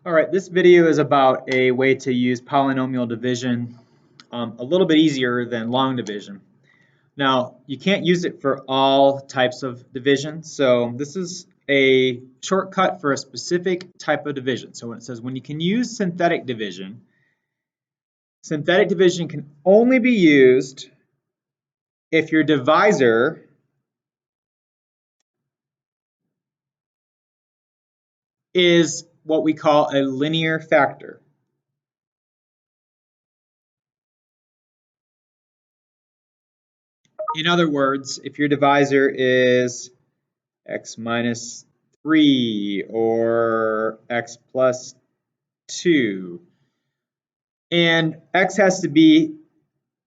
All right, this video is about a way to use polynomial division a little bit easier than long division. Now, you can't use it for all types of division, so this is a shortcut for a specific type of division. So when it says when you can use synthetic division can only be used if your divisor is what we call a linear factor. In other words, if your divisor is x minus 3 or x plus 2, and x has to be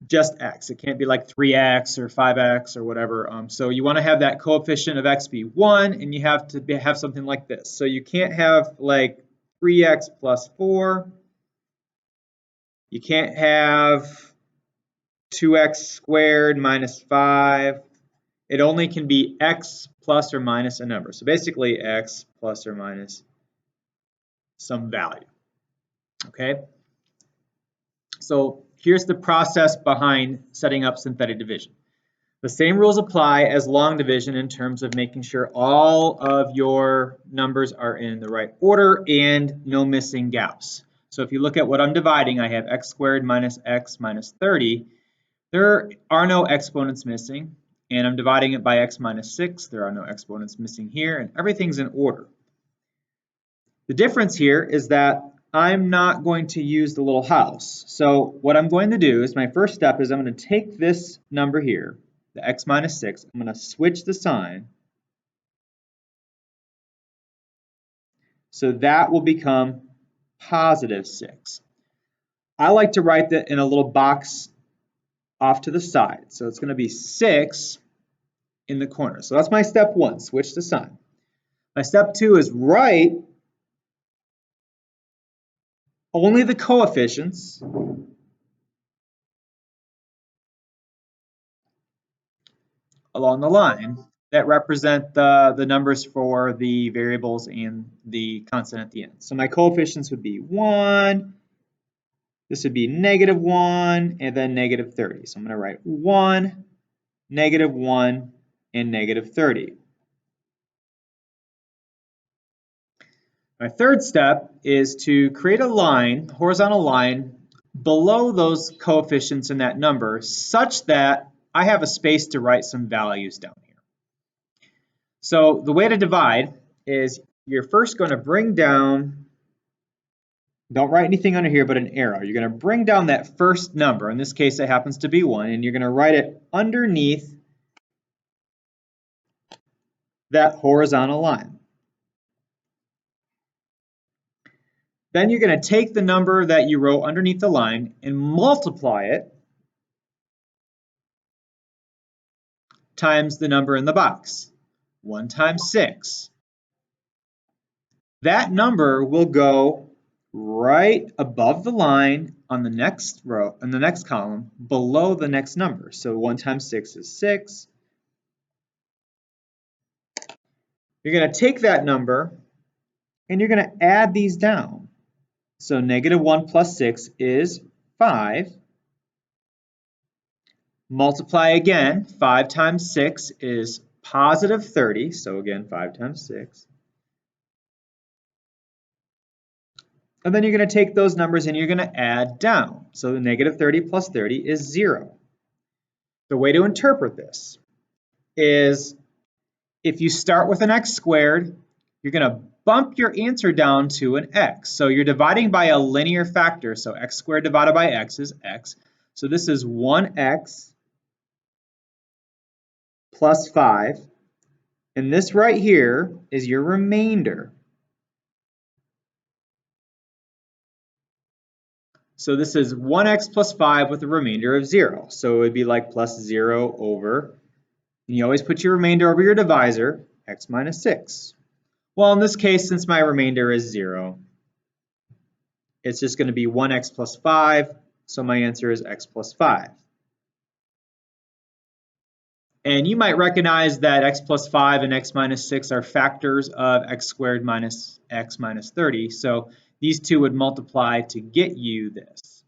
just x. It can't be like 3x or 5x or whatever. So you want to have that coefficient of x be 1, and you have to have something like this. So you can't have like 3x plus 4. You can't have 2x squared minus 5. It only can be x plus or minus a number. So basically x plus or minus some value. Okay? So here's the process behind setting up synthetic division. The same rules apply as long division in terms of making sure all of your numbers are in the right order and no missing gaps. So if you look at what I'm dividing, I have x squared minus x minus 30. There are no exponents missing, and I'm dividing it by x minus 6. There are no exponents missing here, and everything's in order. The difference here is that I'm not going to use the little house. So what I'm going to do is my first step is I'm going to take this number here, the x minus 6, I'm going to switch the sign. So that will become positive 6. I like to write that in a little box off to the side. So it's going to be 6 in the corner. So that's my step 1, switch the sign. My step 2 is write only the coefficients along the line that represent the numbers for the variables and the constant at the end. So my coefficients would be 1, this would be negative 1, and then negative 30. So I'm going to write 1, negative 1, and negative 30. My third step is to create a line, horizontal line, below those coefficients in that number such that I have a space to write some values down here. So the way to divide is you're first going to bring down, don't write anything under here but an arrow. You're going to bring down that first number, in this case it happens to be 1, and you're going to write it underneath that horizontal line. Then you're going to take the number that you wrote underneath the line and multiply it times the number in the box. 1 times 6. That number will go right above the line on the next row, in the next column, below the next number. So 1 times 6 is 6. You're going to take that number and you're going to add these down. So negative 1 plus 6 is 5. Multiply again, 5 times 6 is positive 30. So again, 5 times 6. And then you're going to take those numbers and you're going to add down. So the negative 30 plus 30 is 0. The way to interpret this is if you start with an x squared, you're going to bump your answer down to an x. So you're dividing by a linear factor. So x squared divided by x is x. So this is 1x plus 5. And this right here is your remainder. So this is 1x plus 5 with a remainder of 0. So it would be like plus 0 over, and you always put your remainder over your divisor, x minus 6. Well, in this case, since my remainder is 0, it's just going to be 1x plus 5, so my answer is x plus 5. And you might recognize that x plus 5 and x minus 6 are factors of x squared minus x minus 30. So these two would multiply to get you this.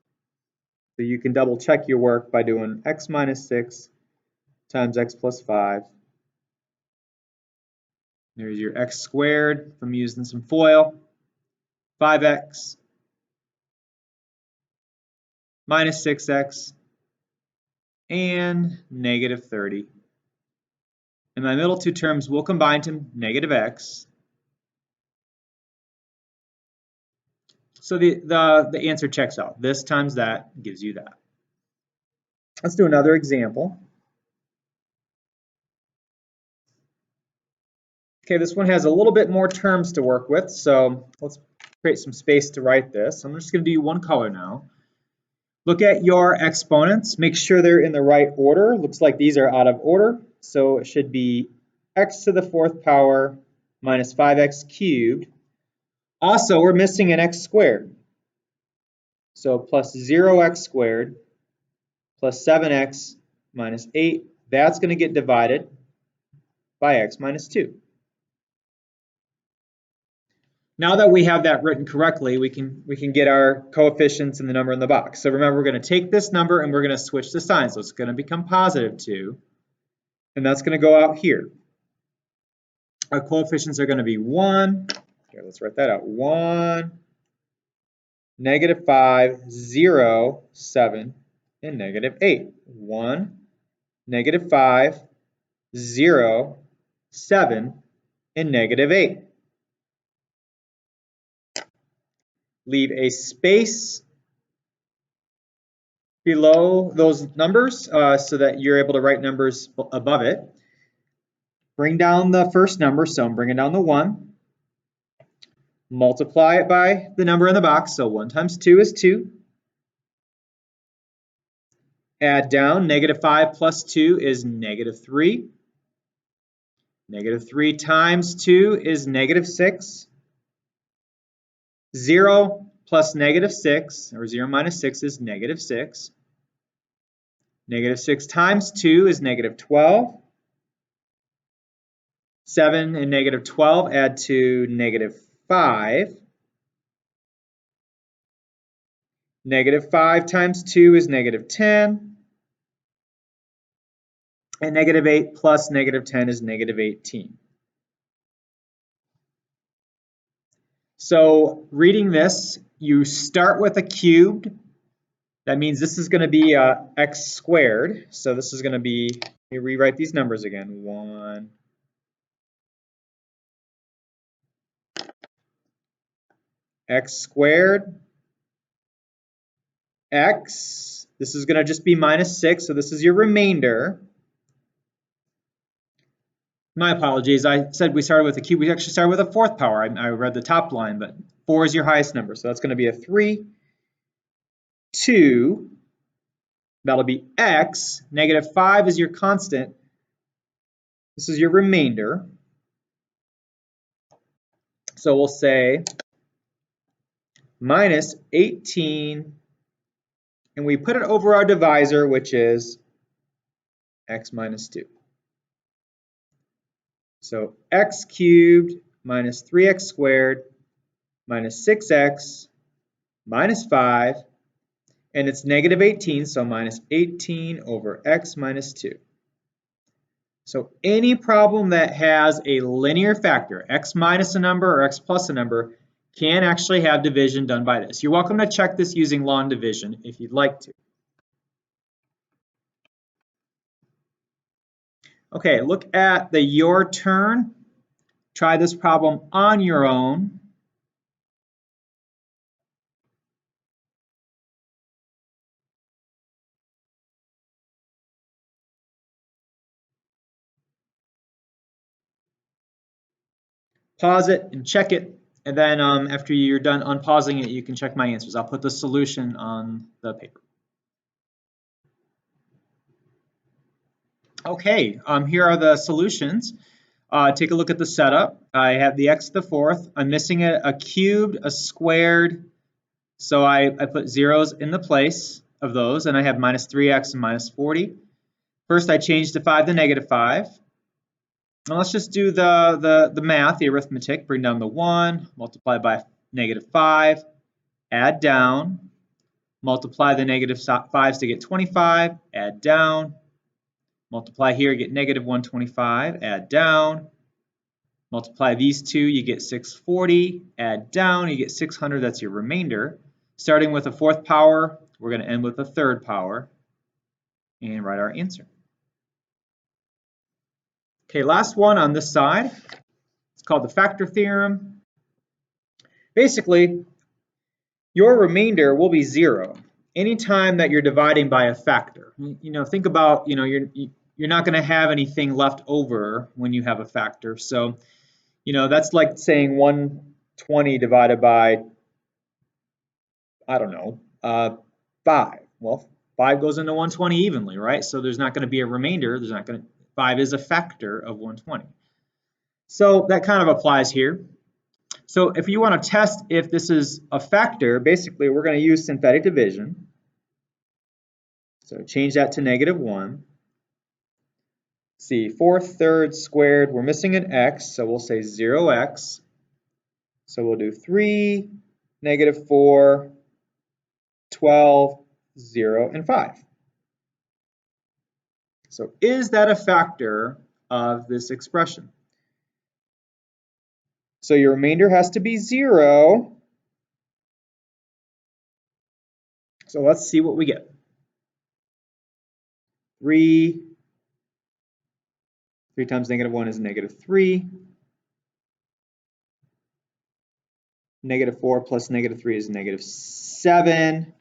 So you can double check your work by doing x minus 6 times x plus 5. There's your x squared from using some FOIL. 5x minus 6x and negative 30. And my middle two terms will combine to negative x. So the answer checks out. This times that gives you that. Let's do another example. Okay, this one has a little bit more terms to work with, so let's create some space to write this. I'm just going to do one color now. Look at your exponents. Make sure they're in the right order. Looks like these are out of order, so it should be x to the 4th power minus 5x cubed. Also, we're missing an x squared. So plus 0x squared plus 7x minus 8. That's going to get divided by x minus 2. Now that we have that written correctly, we can get our coefficients and the number in the box. So remember, we're going to take this number and we're going to switch the sign. So it's going to become positive 2, and that's going to go out here. Our coefficients are going to be 1. Here, let's write that out. 1, negative 5, 0, 7, and negative 8. 1, negative 5, 0, 7, and negative 8. Leave a space below those numbers so that you're able to write numbers above it. Bring down the first number, so I'm bringing down the 1. Multiply it by the number in the box, so 1 times 2 is 2. Add down, negative 5 plus 2 is negative 3. Negative 3 times 2 is negative 6. 0 plus negative 6, or 0 minus 6 is negative 6. Negative 6 times 2 is negative 12. 7 and negative 12 add to negative 5. Negative 5 times 2 is negative 10. And negative 8 plus negative 10 is negative 18. So reading this, you start with a cubed. That means this is going to be x squared. So this is going to be, let me rewrite these numbers again. 1, x squared, x. This is going to just be minus 6, so this is your remainder. My apologies, I said we started with a cube. We actually started with a 4th power. I read the top line, but 4 is your highest number, so that's going to be a 3, 2. That'll be x. Negative 5 is your constant. This is your remainder. So we'll say minus 18, and we put it over our divisor, which is x minus 2. So x cubed minus 3x squared minus 6x minus 5, and it's negative 18, so minus 18 over x minus 2. So any problem that has a linear factor, x minus a number or x plus a number, can actually have division done by this. You're welcome to check this using long division if you'd like to. Okay, look at the your turn. Try this problem on your own. Pause it and check it, and then after you're done unpausing it, you can check my answers. I'll put the solution on the paper. Okay, here are the solutions. Take a look at the setup. I have the x to the 4th. I'm missing a cubed, a squared, so I put zeros in the place of those, and I have minus 3x and minus 40. First, I changed the 5 to negative 5. Now let's just do the math, the arithmetic. Bring down the 1, multiply by -5, add down, multiply the -5s to get 25, add down, multiply here, get -125, add down, multiply these two, you get 640, add down, you get 600, that's your remainder. Starting with a fourth power, we're going to end with a third power and write our answer. Okay, last one on this side. It's called the factor theorem. Basically, your remainder will be 0 anytime that you're dividing by a factor. You know, think about, you know, you're not going to have anything left over when you have a factor. So, you know, that's like saying 120 divided by, I don't know, 5. Well, 5 goes into 120 evenly, right? So there's not going to be a remainder. 5 is a factor of 120. So that kind of applies here. So if you want to test if this is a factor, basically we're going to use synthetic division. So change that to -1. See, 4 thirds squared, we're missing an x, so we'll say 0x. So we'll do 3, -4, 12, 0, and 5. So is that a factor of this expression? So your remainder has to be 0. So let's see what we get. 3 times -1 is -3. -4 plus -3 is -7.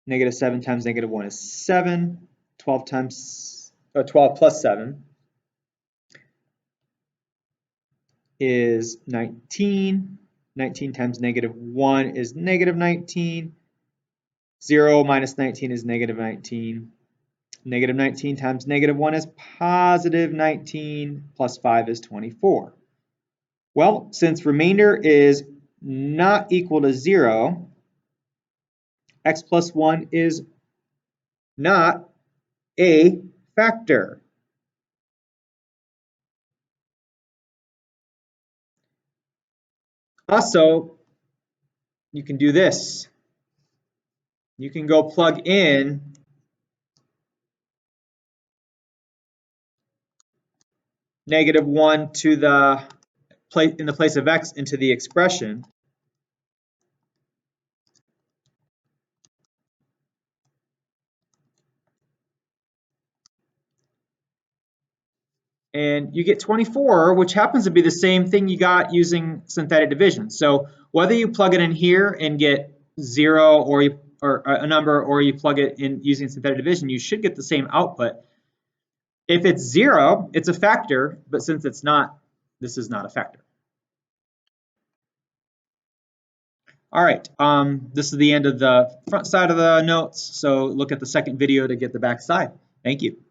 -7 times -1 is 7. 12 plus 7 is 19. 19 times -1 is -19. 0 minus 19 is -19. -19 times -1 is +19, plus 5 is 24. Well, since remainder is not equal to 0, x plus 1 is not a factor. Also, you can do this. You can go plug in -1 to the place in the place of x into the expression. And you get 24, which happens to be the same thing you got using synthetic division. So whether you plug it in here and get 0 or a number, or you plug it in using synthetic division, you should get the same output. If it's 0, it's a factor, but since it's not, this is not a factor. All right, this is the end of the front side of the notes, so look at the second video to get the back side. Thank you.